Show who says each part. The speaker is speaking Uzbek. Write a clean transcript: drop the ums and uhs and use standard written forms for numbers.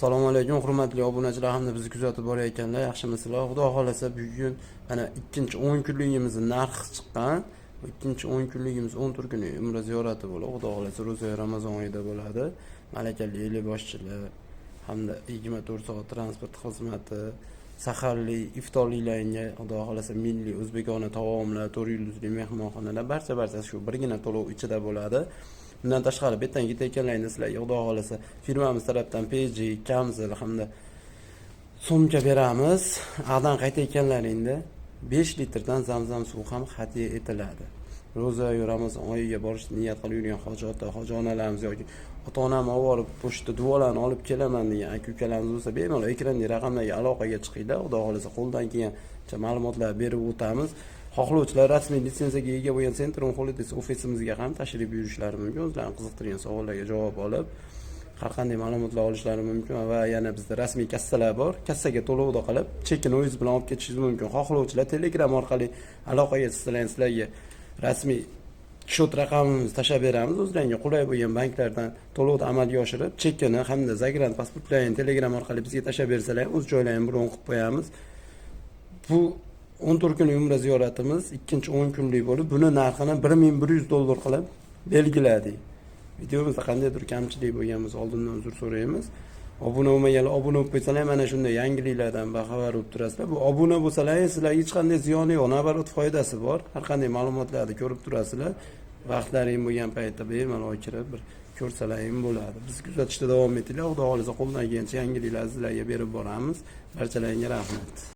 Speaker 1: Assalomu alaykum hurmatli obunachilar hamda bizni kuzatib borayotganlar, yaxshimisizlar? Xudo xolasa bugun mana ikkinchi 10 kunligimizning narxi chiqqan. Bu ikkinchi 10 kunligimiz 14 kunlik umra ziyorati bo'ladi. Xudo xolasa ro'za Ramazon oyida bo'ladi. Malakali elboshchilar hamda 24 soat transport xizmati, saharli iftorliklarga xudo xolasa milliy o'zbekona taomlar, 4 yulduzli mehmonxonalar barcha shu birgina to'lov ichida bo'ladi. Bundan tashqari betdan ketayotganlaringni sizlarga xudo xolasa firmamiz tarafdan PG, Kamzil hamda sumka beramiz. Aqdan qaytayotganlaringda 5 litrdan zamzam suv ham hadya etiladi. Ro'za Ramazon oyiga borishni niyat qilib yurgan hoji-onalarimiz yoki ota-onam olib pochta duolarni olib kelaman degan aka-ukalarimiz bo'lsa, bemalol ekrandagi raqamlarga aloqaga chiqinglar. Xudo xolasa qo'ldan kelgancha ma'lumotlar berib o'tamiz. Xohlovchilar rasmiy litsenziyaga ega bo'lgan Centrum Holidays ofisimizga ham tashrif buyurishlari mumkin. O'zlarini qiziqtirgan savollarga javob olib, har qanday ma'lumotlar olishlari mumkin va yana bizda rasmiy kassalar bor. Kassaga to'lovni qilib, chekini o'zingiz bilan olib ketishingiz mumkin. Xohlovchilar Telegram orqali aloqaga chiqsalaringiz, sizlarga rasmiy shot raqamimizni tashlab beramiz. O'zlariga qulay bo'lgan banklardan to'lovni amalga oshirib, chekini hamda zagrant pasportlarini Telegram orqali bizga tashlab bersalar, o'z joylarini bron qilib qo'yamiz. Bu 14 kunlik umra ziyoratimiz ikkinchi 10 kunlik bo'lib, buni narxini $1100 qilib belgiladik. Videomizda qandaydir kamchilik bo'lgan bo'lsa, oldindan uzr so'raymiz. Obuna bo'lmaganlar obuna bo'lib qo'ysalar, mana shunday yangiliklardan baxabar bo'lib turasizlar. Bu obuna bo'lsalar, sizlarga hech qanday ziyoni yo'q, navbat foydasi bor. Har qanday ma'lumotlarni ko'rib turasizlar. Vaqtlaring bo'lgan paytda bemalol kirib bir ko'rsalaring bo'ladi. Biz kuzatishda davom etinglar. Xudo xolasa qo'ldan kelgancha yangiliklar sizlarga berib boramiz. Barchalaringga rahmat.